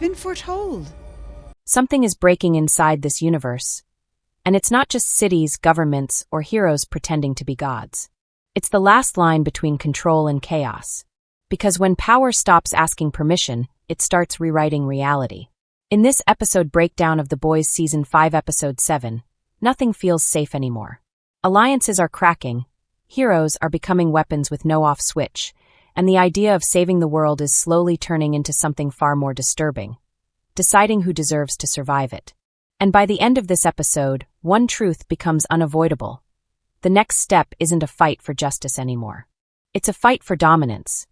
been foretold. Something is breaking inside this universe. And it's not just cities, governments, or heroes pretending to be gods. It's the last line between control and chaos. Because when power stops asking permission, it starts rewriting reality. In this episode breakdown of The Boys Season 5 Episode 7, nothing feels safe anymore. Alliances are cracking, heroes are becoming weapons with no off switch, and the idea of saving the world is slowly turning into something far more disturbing. Deciding who deserves to survive it. And by the end of this episode, one truth becomes unavoidable. The next step isn't a fight for justice anymore. It's a fight for dominance.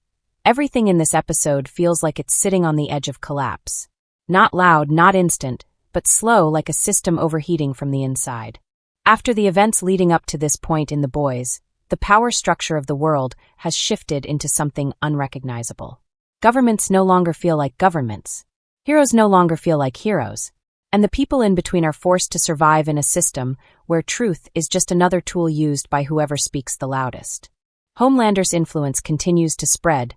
Everything in this episode feels like it's sitting on the edge of collapse. Not loud, not instant, but slow like a system overheating from the inside. After the events leading up to this point in The Boys, the power structure of the world has shifted into something unrecognizable. Governments no longer feel like governments. Heroes no longer feel like heroes. And the people in between are forced to survive in a system where truth is just another tool used by whoever speaks the loudest. Homelander's influence continues to spread,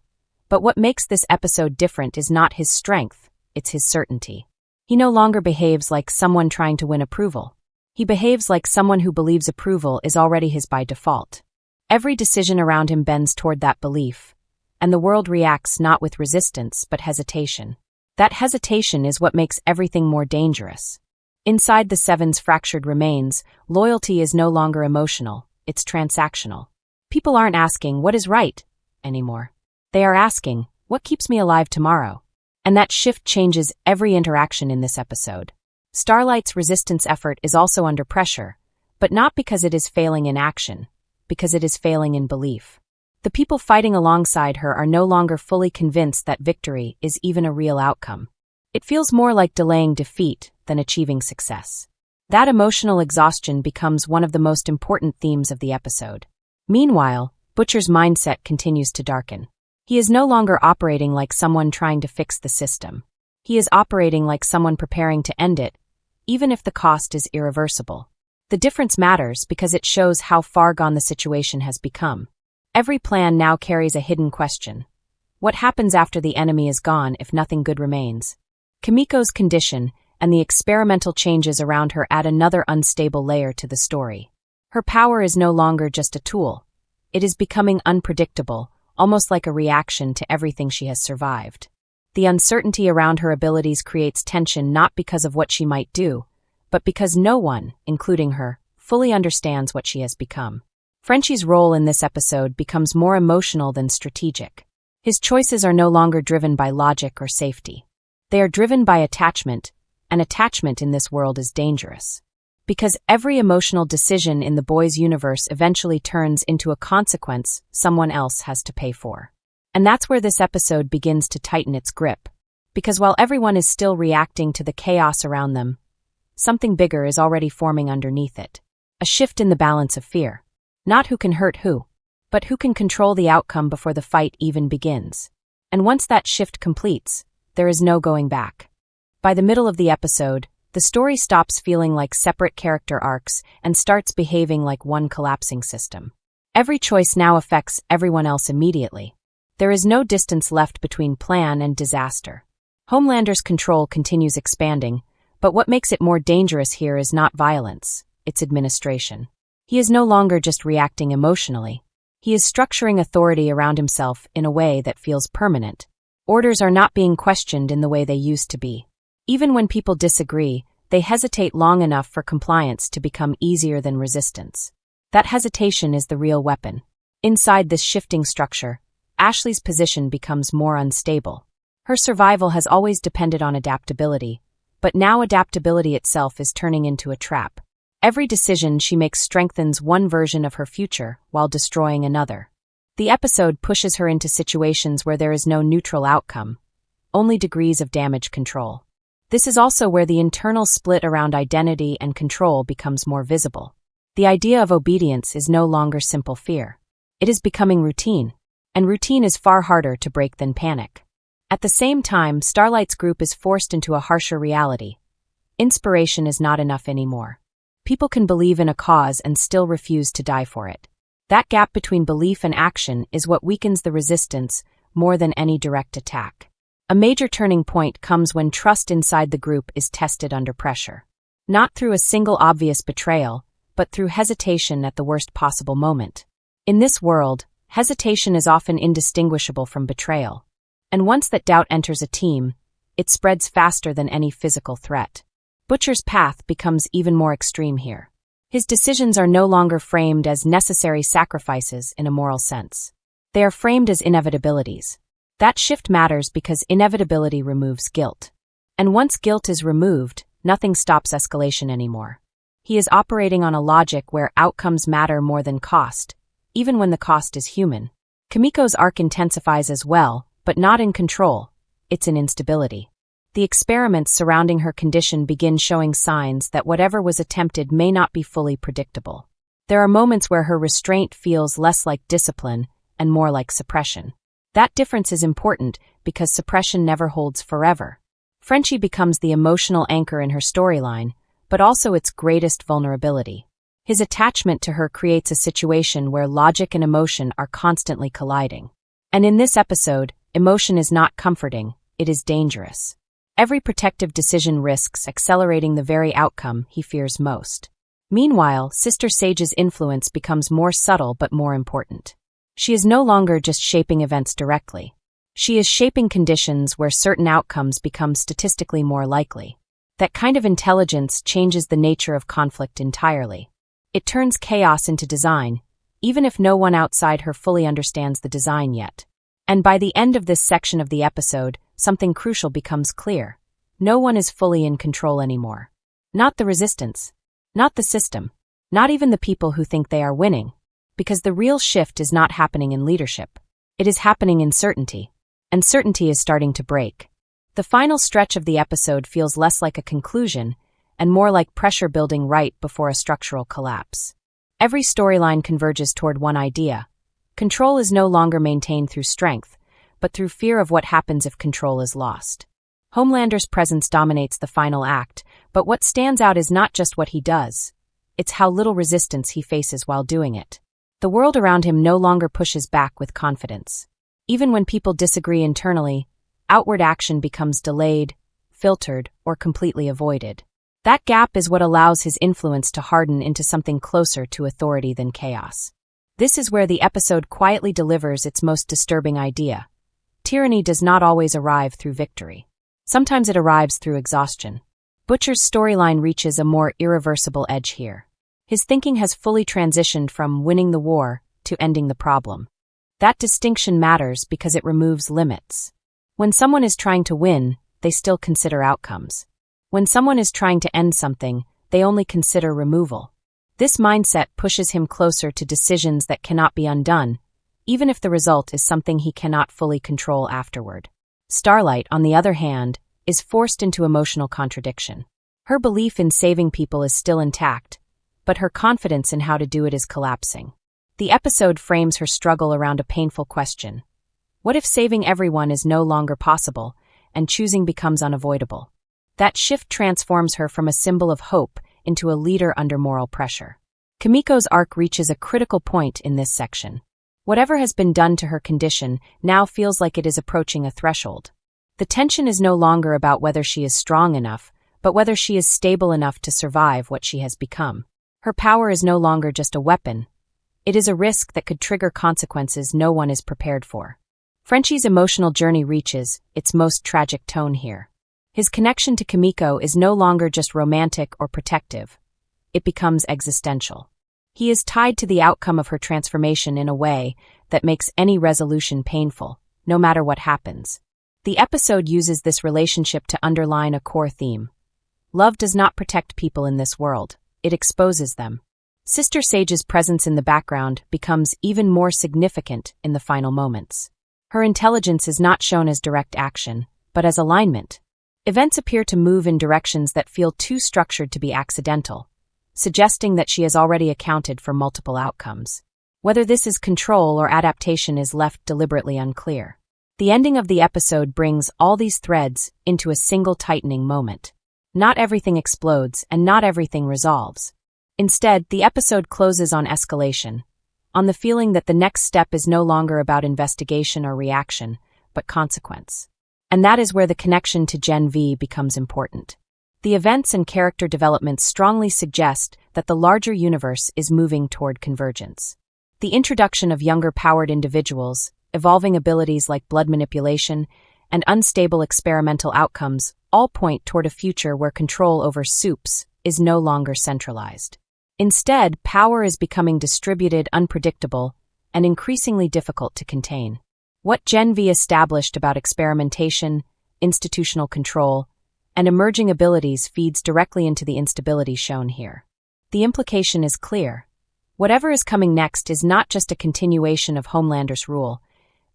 but what makes this episode different is not his strength, it's his certainty. He no longer behaves like someone trying to win approval. He behaves like someone who believes approval is already his by default. Every decision around him bends toward that belief, and the world reacts not with resistance but hesitation. That hesitation is what makes everything more dangerous. Inside the Seven's fractured remains, loyalty is no longer emotional, it's transactional. People aren't asking, what is right, anymore. They are asking, what keeps me alive tomorrow? And that shift changes every interaction in this episode. Starlight's resistance effort is also under pressure, but not because it is failing in action, because it is failing in belief. The people fighting alongside her are no longer fully convinced that victory is even a real outcome. It feels more like delaying defeat than achieving success. That emotional exhaustion becomes one of the most important themes of the episode. Meanwhile, Butcher's mindset continues to darken. He is no longer operating like someone trying to fix the system. He is operating like someone preparing to end it, even if the cost is irreversible. The difference matters because it shows how far gone the situation has become. Every plan now carries a hidden question. What happens after the enemy is gone if nothing good remains? Kimiko's condition and the experimental changes around her add another unstable layer to the story. Her power is no longer just a tool. It is becoming unpredictable, almost like a reaction to everything she has survived. The uncertainty around her abilities creates tension not because of what she might do, but because no one, including her, fully understands what she has become. Frenchie's role in this episode becomes more emotional than strategic. His choices are no longer driven by logic or safety. They are driven by attachment, and attachment in this world is dangerous. Because every emotional decision in the boys' universe eventually turns into a consequence someone else has to pay for. And that's where this episode begins to tighten its grip. Because while everyone is still reacting to the chaos around them, something bigger is already forming underneath it. A shift in the balance of fear. Not who can hurt who, but who can control the outcome before the fight even begins. And once that shift completes, there is no going back. By the middle of the episode, the story stops feeling like separate character arcs and starts behaving like one collapsing system. Every choice now affects everyone else immediately. There is no distance left between plan and disaster. Homelander's control continues expanding, but what makes it more dangerous here is not violence, it's administration. He is no longer just reacting emotionally. He is structuring authority around himself in a way that feels permanent. Orders are not being questioned in the way they used to be. Even when people disagree, they hesitate long enough for compliance to become easier than resistance. That hesitation is the real weapon. Inside this shifting structure, Ashley's position becomes more unstable. Her survival has always depended on adaptability, but now adaptability itself is turning into a trap. Every decision she makes strengthens one version of her future while destroying another. The episode pushes her into situations where there is no neutral outcome, only degrees of damage control. This is also where the internal split around identity and control becomes more visible. The idea of obedience is no longer simple fear. It is becoming routine, and routine is far harder to break than panic. At the same time, Starlight's group is forced into a harsher reality. Inspiration is not enough anymore. People can believe in a cause and still refuse to die for it. That gap between belief and action is what weakens the resistance more than any direct attack. A major turning point comes when trust inside the group is tested under pressure. Not through a single obvious betrayal, but through hesitation at the worst possible moment. In this world, hesitation is often indistinguishable from betrayal. And once that doubt enters a team, it spreads faster than any physical threat. Butcher's path becomes even more extreme here. His decisions are no longer framed as necessary sacrifices in a moral sense. They are framed as inevitabilities. That shift matters because inevitability removes guilt. And once guilt is removed, nothing stops escalation anymore. He is operating on a logic where outcomes matter more than cost, even when the cost is human. Kimiko's arc intensifies as well, but not in control. It's in instability. The experiments surrounding her condition begin showing signs that whatever was attempted may not be fully predictable. There are moments where her restraint feels less like discipline and more like suppression. That difference is important because suppression never holds forever. Frenchie becomes the emotional anchor in her storyline, but also its greatest vulnerability. His attachment to her creates a situation where logic and emotion are constantly colliding. And in this episode, emotion is not comforting, it is dangerous. Every protective decision risks accelerating the very outcome he fears most. Meanwhile, Sister Sage's influence becomes more subtle but more important. She is no longer just shaping events directly. She is shaping conditions where certain outcomes become statistically more likely. That kind of intelligence changes the nature of conflict entirely. It turns chaos into design, even if no one outside her fully understands the design yet. And by the end of this section of the episode, something crucial becomes clear. No one is fully in control anymore. Not the resistance. Not the system. Not even the people who think they are winning. Because the real shift is not happening in leadership. It is happening in certainty. And certainty is starting to break. The final stretch of the episode feels less like a conclusion and more like pressure building right before a structural collapse. Every storyline converges toward one idea. Control is no longer maintained through strength, but through fear of what happens if control is lost. Homelander's presence dominates the final act, but what stands out is not just what he does. It's how little resistance he faces while doing it. The world around him no longer pushes back with confidence. Even when people disagree internally, outward action becomes delayed, filtered, or completely avoided. That gap is what allows his influence to harden into something closer to authority than chaos. This is where the episode quietly delivers its most disturbing idea. Tyranny does not always arrive through victory. Sometimes it arrives through exhaustion. Butcher's storyline reaches a more irreversible edge here. His thinking has fully transitioned from winning the war to ending the problem. That distinction matters because it removes limits. When someone is trying to win, they still consider outcomes. When someone is trying to end something, they only consider removal. This mindset pushes him closer to decisions that cannot be undone, even if the result is something he cannot fully control afterward. Starlight, on the other hand, is forced into emotional contradiction. Her belief in saving people is still intact, but her confidence in how to do it is collapsing. The episode frames her struggle around a painful question. What if saving everyone is no longer possible, and choosing becomes unavoidable? That shift transforms her from a symbol of hope into a leader under moral pressure. Kimiko's arc reaches a critical point in this section. Whatever has been done to her condition now feels like it is approaching a threshold. The tension is no longer about whether she is strong enough, but whether she is stable enough to survive what she has become. Her power is no longer just a weapon. It is a risk that could trigger consequences no one is prepared for. Frenchie's emotional journey reaches its most tragic tone here. His connection to Kimiko is no longer just romantic or protective. It becomes existential. He is tied to the outcome of her transformation in a way that makes any resolution painful, no matter what happens. The episode uses this relationship to underline a core theme. Love does not protect people in this world, it exposes them. Sister Sage's presence in the background becomes even more significant in the final moments. Her intelligence is not shown as direct action, but as alignment. Events appear to move in directions that feel too structured to be accidental, suggesting that she has already accounted for multiple outcomes. Whether this is control or adaptation is left deliberately unclear. The ending of the episode brings all these threads into a single tightening moment. Not everything explodes and not everything resolves. Instead, the episode closes on escalation, on the feeling that the next step is no longer about investigation or reaction, but consequence. And that is where the connection to Gen V becomes important. The events and character developments strongly suggest that the larger universe is moving toward convergence. The introduction of younger powered individuals, evolving abilities like blood manipulation, and unstable experimental outcomes all point toward a future where control over soups is no longer centralized. Instead, power is becoming distributed, unpredictable, and increasingly difficult to contain. What Gen V established about experimentation, institutional control, and emerging abilities feeds directly into the instability shown here. The implication is clear. Whatever is coming next is not just a continuation of Homelander's rule.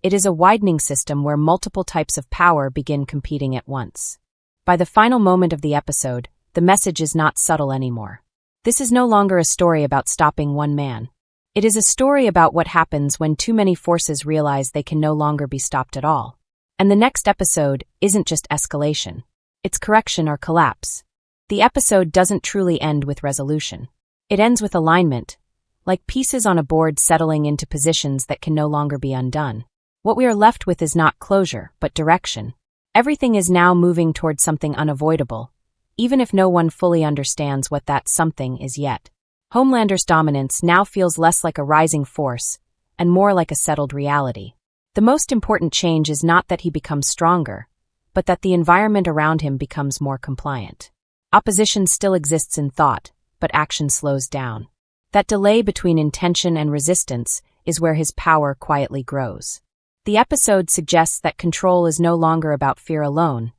It is a widening system where multiple types of power begin competing at once. By the final moment of the episode, the message is not subtle anymore. This is no longer a story about stopping one man. It is a story about what happens when too many forces realize they can no longer be stopped at all. And the next episode isn't just escalation. It's correction or collapse. The episode doesn't truly end with resolution. It ends with alignment, like pieces on a board settling into positions that can no longer be undone. What we are left with is not closure, but direction. Everything is now moving toward something unavoidable, even if no one fully understands what that something is yet. Homelander's dominance now feels less like a rising force and more like a settled reality. The most important change is not that he becomes stronger, but that the environment around him becomes more compliant. Opposition still exists in thought, but action slows down. That delay between intention and resistance is where his power quietly grows. The episode suggests that control is no longer about fear alone.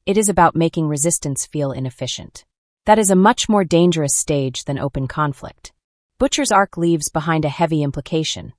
It is about making resistance feel inefficient. That is a much more dangerous stage than open conflict. Butcher's arc leaves behind a heavy implication.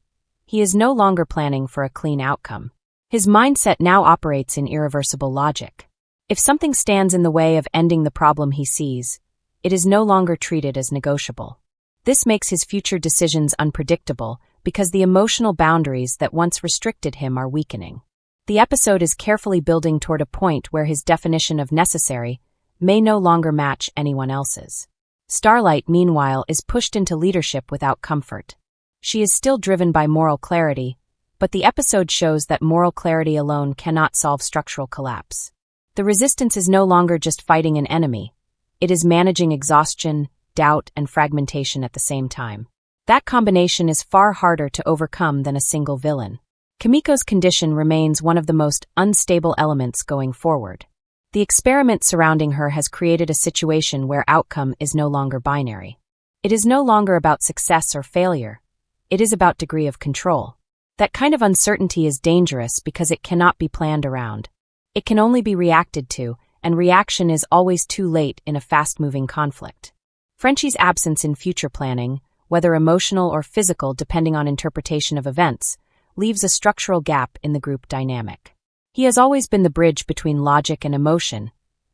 He is no longer planning for a clean outcome. His mindset now operates in irreversible logic. If something stands in the way of ending the problem he sees, it is no longer treated as negotiable. This makes his future decisions unpredictable because the emotional boundaries that once restricted him are weakening. The episode is carefully building toward a point where his definition of necessary may no longer match anyone else's. Starlight, meanwhile, is pushed into leadership without comfort. She is still driven by moral clarity, but the episode shows that moral clarity alone cannot solve structural collapse. The resistance is no longer just fighting an enemy. It is managing exhaustion, doubt, and fragmentation at the same time. That combination is far harder to overcome than a single villain. Kimiko's condition remains one of the most unstable elements going forward. The experiment surrounding her has created a situation where outcome is no longer binary. It is no longer about success or failure. It is about degree of control. That kind of uncertainty is dangerous because it cannot be planned around. It can only be reacted to, and reaction is always too late in a fast-moving conflict. Frenchie's absence in future planning, whether emotional or physical depending on interpretation of events, leaves a structural gap in the group dynamic. He has always been the bridge between logic and emotion,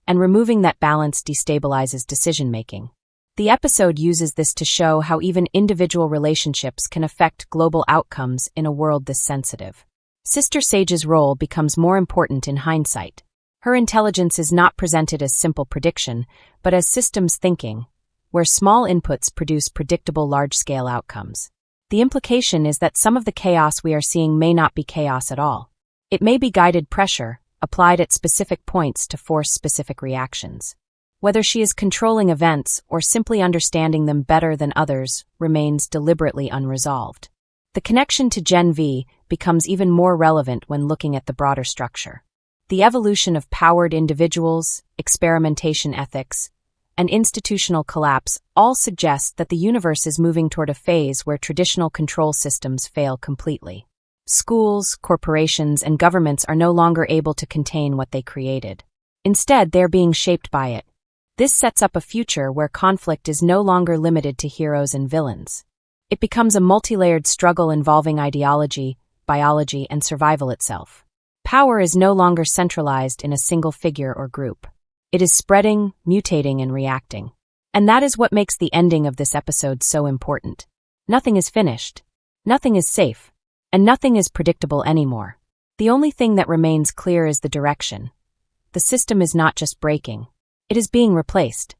and removing that balance destabilizes decision-making. The episode uses this to show how even individual relationships can affect global outcomes in a world this sensitive. Sister Sage's role becomes more important in hindsight. Her intelligence is not presented as simple prediction, but as systems thinking, where small inputs produce predictable large-scale outcomes. The implication is that some of the chaos we are seeing may not be chaos at all. It may be guided pressure, applied at specific points to force specific reactions. Whether she is controlling events or simply understanding them better than others remains deliberately unresolved. The connection to Gen V becomes even more relevant when looking at the broader structure. The evolution of powered individuals, experimentation ethics, and institutional collapse all suggest that the universe is moving toward a phase where traditional control systems fail completely. Schools, corporations, and governments are no longer able to contain what they created. Instead, they are being shaped by it. This sets up a future where conflict is no longer limited to heroes and villains. It becomes a multi-layered struggle involving ideology, biology, and survival itself. Power is no longer centralized in a single figure or group. It is spreading, mutating, and reacting. And that is what makes the ending of this episode so important. Nothing is finished. Nothing is safe. And nothing is predictable anymore. The only thing that remains clear is the direction. The system is not just breaking. It is being replaced.